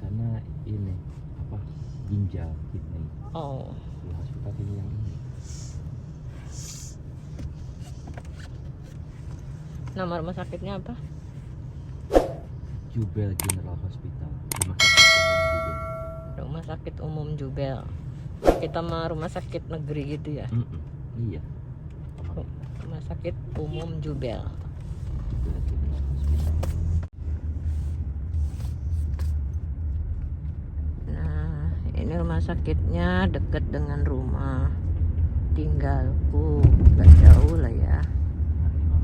sana ini apa, ginjal, kidney. Oh, Di hospital ini yang ini. nama rumah sakitnya apa? Jubel General Hospital, rumah sakit umum Jubel. Rumah sakit umum Jubel. Kita mah rumah sakit negeri gitu ya. Iya. Rumah sakit umum Jubel. Jubel General Hospital. Nah, ini rumah sakitnya dekat dengan rumah tinggalku, gak jauh lah ya,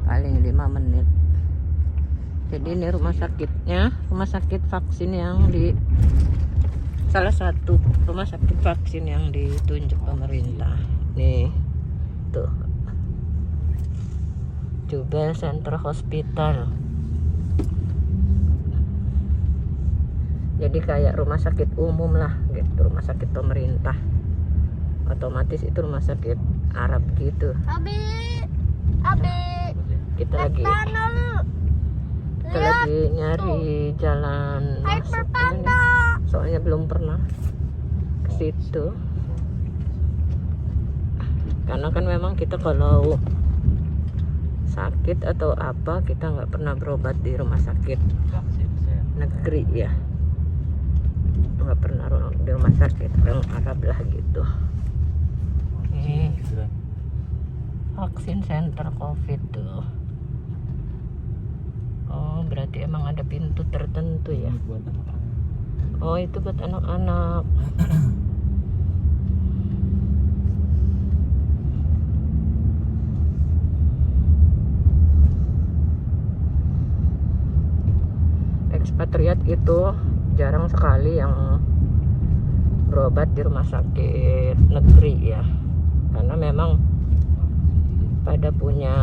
paling 5 menit. Jadi ini rumah sakitnya, rumah sakit vaksin yang di salah satu rumah sakit vaksin yang ditunjuk pemerintah. Nih, tuh, Jubel Center Hospital. Jadi kayak rumah sakit umum lah gitu, rumah sakit pemerintah. Otomatis itu rumah sakit Arab gitu. Abi, Kita lagi nyari jalan masuk ini, soalnya belum pernah ke situ. Karena kan memang kita kalau sakit atau apa, kita nggak pernah berobat di rumah sakit negeri ya, nggak pernah di rumah sakit yang Arab lah gitu. Vaksin center COVID tuh. Oh, berarti emang ada pintu tertentu ya. Ini buat anak-anak. Oh, itu buat anak-anak. Ekspatriat itu jarang sekali yang berobat di rumah sakit negeri ya. Karena memang pada punya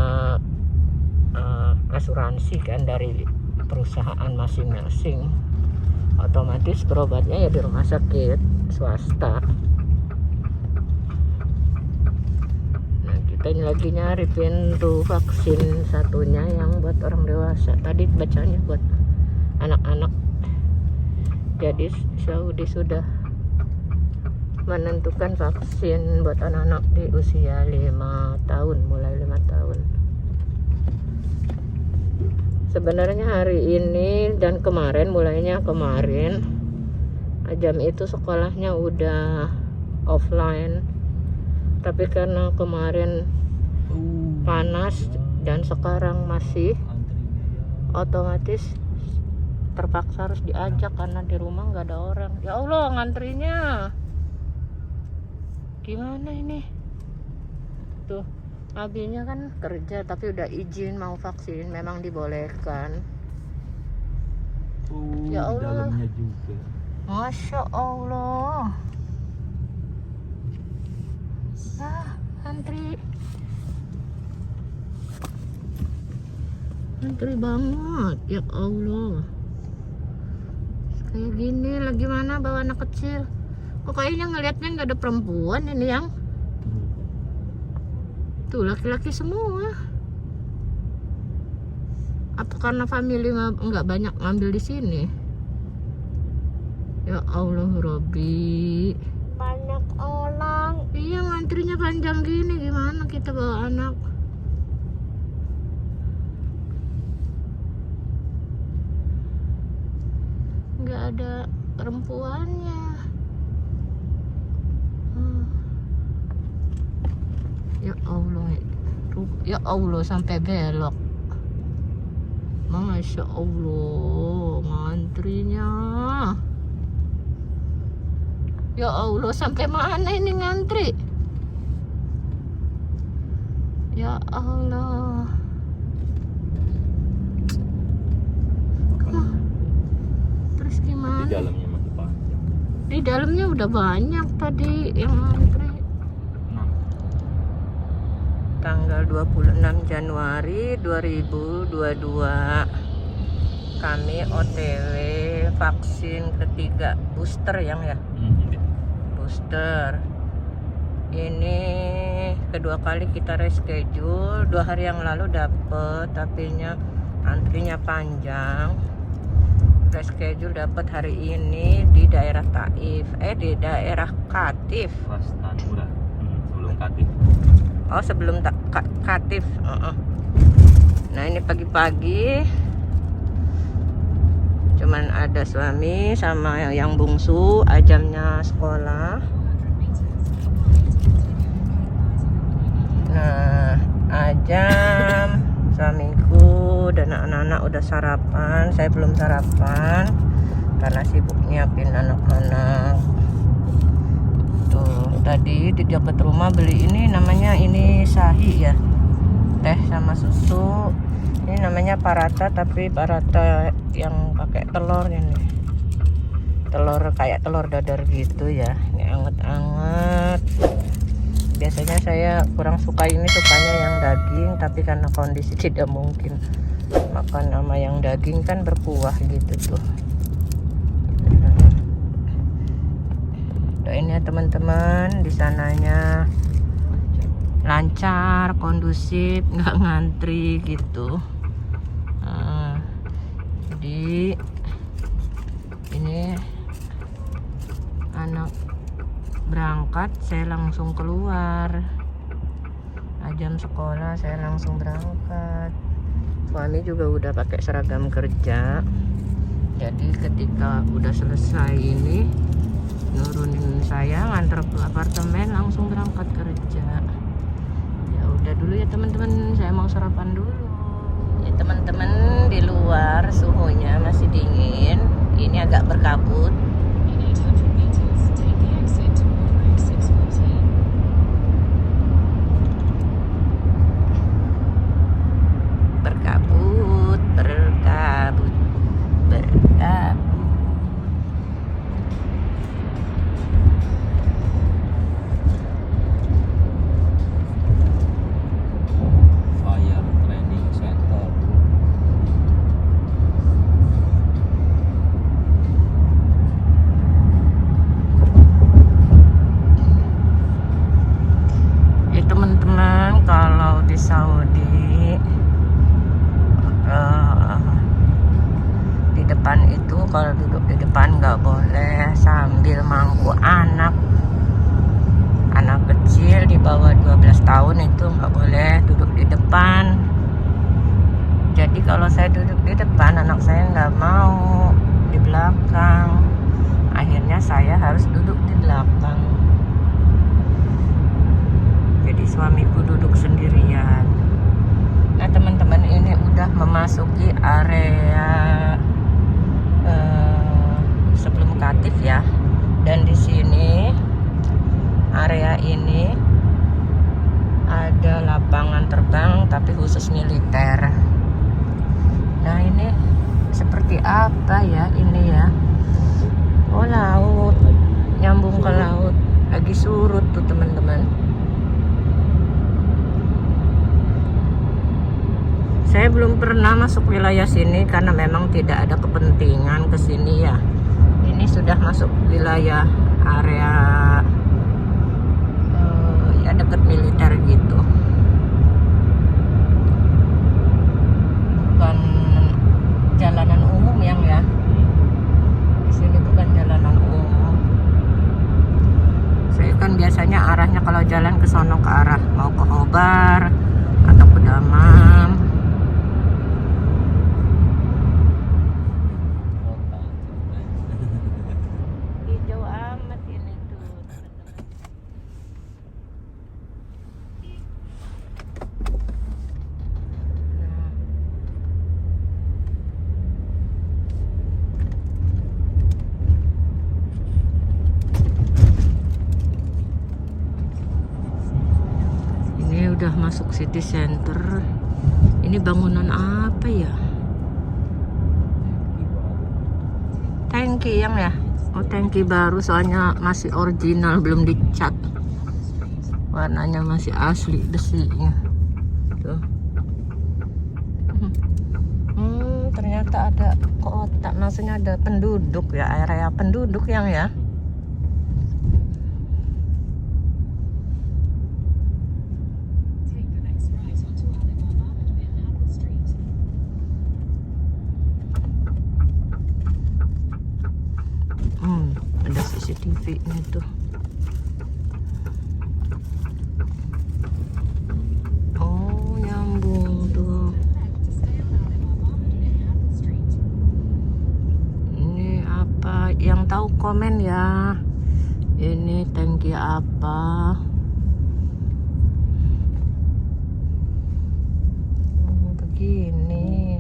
asuransi kan dari perusahaan masing-masing, otomatis berobatnya ya di rumah sakit swasta. Nah, kita ini lagi nyari pintu vaksin satunya yang buat orang dewasa. Tadi bacanya buat anak-anak. Jadi Saudi sudah menentukan vaksin buat anak-anak di usia 5 tahun, mulai 5 tahun. Sebenarnya hari ini dan kemarin, mulainya kemarin jam itu sekolahnya udah offline, tapi karena kemarin panas dan sekarang masih, otomatis terpaksa harus diajak karena di rumah nggak ada orang. Ya Allah, ngantrinya gimana ini tuh. Abinya kan kerja tapi udah izin mau vaksin, memang dibolehkan. Ya Allah, dalamnya juga. Masya Allah. Antri banget, ya Allah. Kayak gini lagi mana bawa anak kecil. Kok kayaknya ngeliatnya nggak ada perempuan ini yang tuh, laki-laki semua. Apa karena family nggak banyak ngambil di sini? Ya Allah Robbi, banyak orang. iya ngantrinya panjang gini, gimana kita bawa anak? Nggak ada perempuannya. Ya Allah sampai belok. Masya Allah, ngantrinya. Ya Allah, sampai mana ini ngantri? Ya Allah. Terus gimana? Di dalamnya masih panjang. Di dalamnya udah banyak tadi yang ngantri. Tanggal 26 Januari 2022 kami OTW vaksin ketiga, booster yang ya, booster. Ini kedua kali kita reschedule, 2 hari yang lalu dapet, tapi antrinya panjang. reschedule dapat hari ini di daerah Taif, di daerah Katif. Rastan udah sebelum Katif. Oh, sebelum Katif. Nah, ini pagi-pagi cuman ada suami sama yang bungsu, ajamnya sekolah. Nah, ajam, suamiku dan anak-anak udah sarapan. Saya belum sarapan karena sibuk nyiapin anak-anak. Tuh, tadi di dekat rumah beli ini, namanya ini Sahi ya, teh sama susu. Ini namanya Parata, tapi Parata yang pakai telur ini, telur kayak telur dadar gitu ya. Ini anget-anget. Biasanya saya kurang suka ini, sukanya yang daging, tapi karena kondisi tidak mungkin makan sama yang daging kan berkuah gitu tuh. Doain ya teman-teman, di sananya lancar, kondusif, nggak ngantri gitu. Jadi ini anak berangkat, saya langsung keluar. Jam sekolah saya langsung berangkat. Suami juga udah pakai seragam kerja. Jadi ketika udah selesai ini, nurunin saya, nganter ke apartemen, langsung berangkat kerja. Ya udah dulu ya teman-teman, saya mau sarapan dulu. Ya teman-teman, di luar suhunya masih dingin. Ini agak berkabut. Saudi di depan itu, kalau duduk di depan nggak boleh sambil mangku anak kecil di bawah 12 tahun, itu nggak boleh duduk di depan. Jadi kalau saya duduk di depan, anak saya nggak mau di belakang, akhirnya saya harus duduk di belakang. Jadi suamiku duduk sendirian. Nah teman-teman, ini udah memasuki area sebelum Katif ya. Dan di sini area ini ada lapangan terbang tapi khusus militer. Nah ini seperti apa ya ini ya? Oh, laut, nyambung ke laut. Lagi surut tuh teman-teman. Saya belum pernah masuk wilayah sini karena memang tidak ada kepentingan ke sini ya. Ini sudah masuk wilayah area ya dekat militer gitu. Bukan jalanan umum yang ya. Di sini bukan jalanan umum. Saya kan biasanya arahnya kalau jalan ke sono ke arah mau ke Obar atau ke Damam. Udah masuk city center. Ini bangunan apa ya? Tangki yang ya? Oh, tangki baru, soalnya masih original, belum dicat. Warnanya masih asli besinya. Tuh. Ternyata ada kota, maksudnya ada penduduk ya, area penduduk yang ya. CCTV-nya tuh. Oh, nyambung tuh. Ini apa? Yang tahu komen ya. Ini tangki apa? Begini.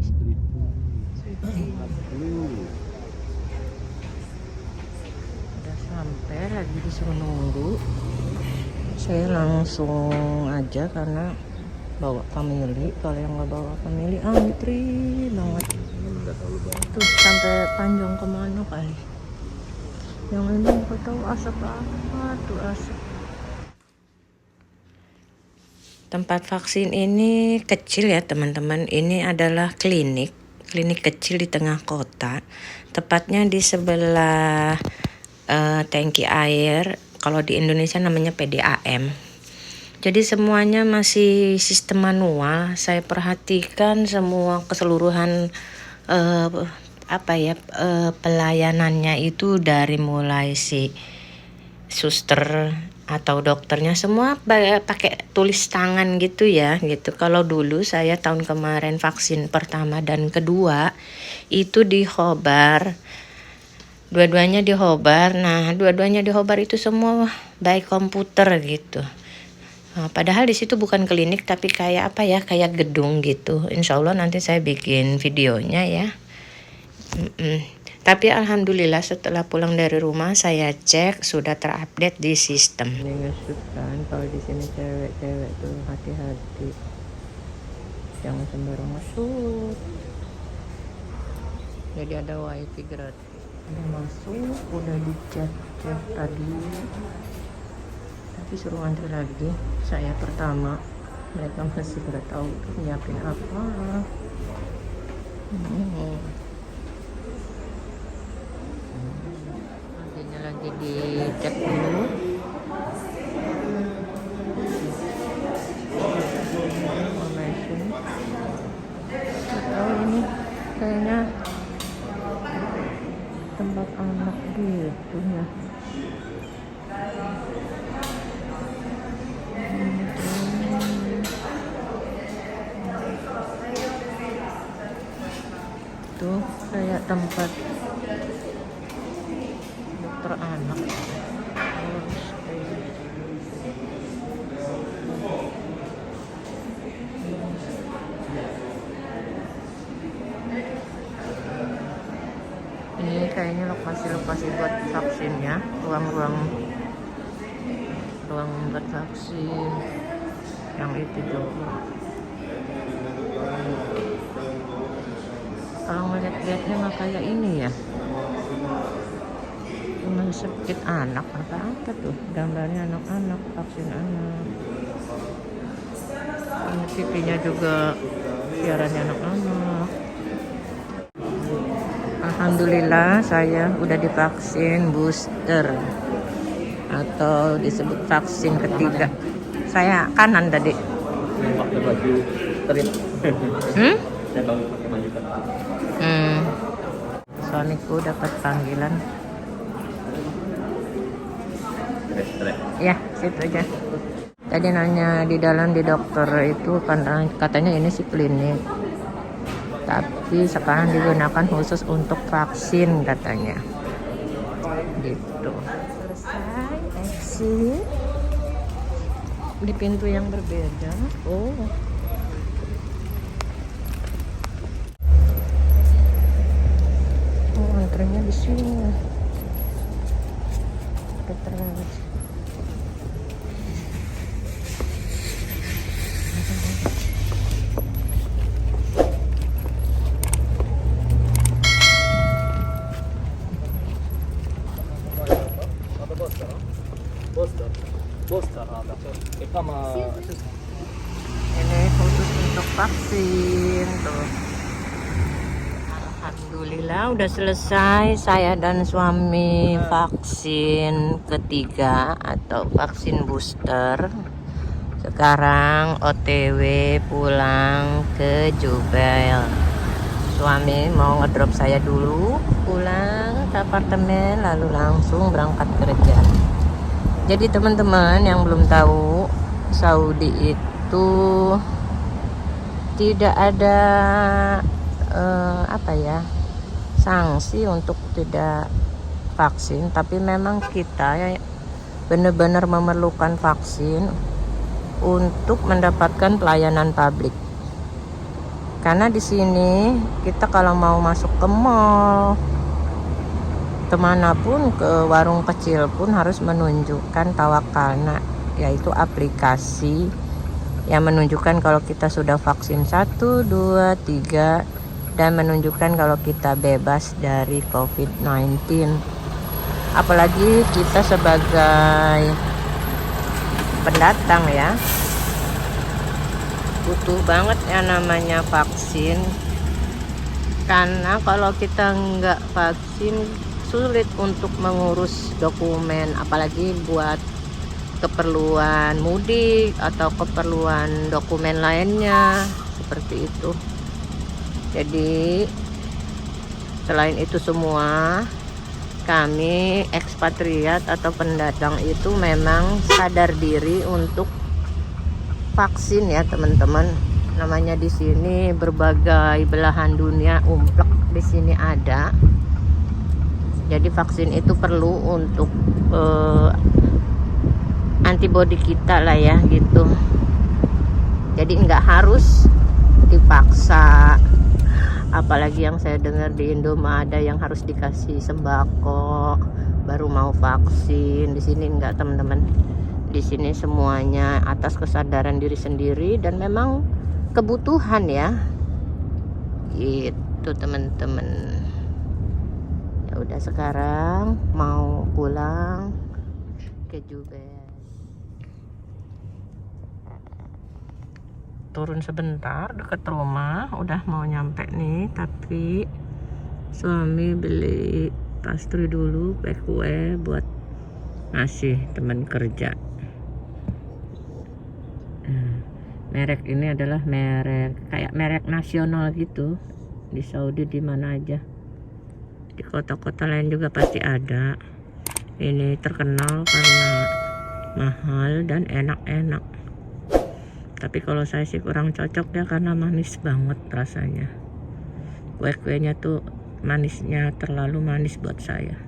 Udah sampai, lagi disuruh nunggu. Saya langsung aja karena bawa family. Kalau yang nggak bawa family antri banget. Tuh sampai Tanjung kemana kali? Yang ini nggak tahu asap apa tuh asap. Tempat vaksin ini kecil ya teman-teman. Ini adalah klinik kecil di tengah kota. Tepatnya di sebelah tangki air. Kalau di Indonesia namanya PDAM. Jadi semuanya masih sistem manual. Saya perhatikan semua keseluruhan pelayanannya itu dari mulai si suster atau dokternya semua pakai tulis tangan gitu ya gitu. Kalau dulu saya tahun kemarin vaksin pertama dan kedua itu di Khobar, dua-duanya di Khobar. Nah, dua-duanya di Khobar itu semua by komputer gitu. Nah, padahal di situ bukan klinik tapi kayak kayak gedung gitu. Insya Allah nanti saya bikin videonya ya. Tapi alhamdulillah setelah pulang dari rumah saya cek sudah terupdate di sistem. Ini ngesut kan, kalau di sini cewek-cewek tuh hati-hati, jangan sembarang masuk. Jadi ada wifi gratis. Udah masuk, udah dicek tadi. Tapi suruh antri lagi. Saya pertama, mereka masih nggak tahu nyiapin apa. Lagi dicek dulu. Information. Oh, ini kayaknya tempat anak gitu ya. Tuh kayak tempat dokter anak. Ini kayaknya lokasi-lokasi buat vaksinnya, ruang buat vaksin yang itu juga. Kalau ngeliat-liatnya nggak kayak ini ya, cuma sakit anak apa tuh, gambarnya anak-anak, vaksin anak. Ini TV-nya juga siarannya anak-anak. Alhamdulillah saya udah divaksin booster atau disebut vaksin ketiga. Saya kanan tadi. Pakai baju terit. Saya baru pakai baju terit. Suamiku dapat panggilan. Ya, situ aja. Tadi nanya di dalam di dokter itu karena katanya ini sih klinik. Tapi sekarang digunakan khusus untuk vaksin katanya. Gitu. Selesai exit di pintu yang berbeda. Oh. Oh, antrenya di sini. Terus. Ini khusus untuk vaksin tuh. Alhamdulillah udah selesai saya dan suami vaksin ketiga atau vaksin booster. Sekarang OTW pulang ke Jubail. Suami mau ngedrop saya dulu pulang. ke apartemen lalu langsung berangkat kerja. Jadi teman-teman yang belum tahu, Saudi itu tidak ada sanksi untuk tidak vaksin, tapi memang kita benar-benar memerlukan vaksin untuk mendapatkan pelayanan publik. Karena di sini kita kalau mau masuk ke mall, kemanapun, ke warung kecil pun harus menunjukkan Tawakalna, yaitu aplikasi yang menunjukkan kalau kita sudah vaksin 1, 2, 3 dan menunjukkan kalau kita bebas dari COVID-19. Apalagi kita sebagai pendatang ya, butuh banget ya namanya vaksin. Karena kalau kita nggak vaksin sulit untuk mengurus dokumen, apalagi buat keperluan mudik atau keperluan dokumen lainnya seperti itu. Jadi selain itu semua, kami ekspatriat atau pendatang itu memang sadar diri untuk vaksin ya teman-teman. Namanya di sini berbagai belahan dunia umplek di sini ada. Jadi vaksin itu perlu untuk antibodi kita lah ya gitu. Jadi nggak harus dipaksa. Apalagi yang saya dengar di Indo ada yang harus dikasih sembako baru mau vaksin. Di sini enggak teman-teman. Di sini semuanya atas kesadaran diri sendiri dan memang kebutuhan ya. Gitu teman-teman. Ya udah sekarang mau pulang ke Jubail. Turun sebentar deket rumah, udah mau nyampe nih, tapi suami beli pastry dulu, kue buat ngasih teman kerja. Merek ini adalah kayak merek nasional gitu di Saudi, di mana aja, di kota-kota lain juga pasti ada. Ini terkenal karena mahal dan enak-enak. Tapi kalau saya sih kurang cocok ya, karena manis banget rasanya. Kue-kuenya tuh manisnya terlalu manis buat saya.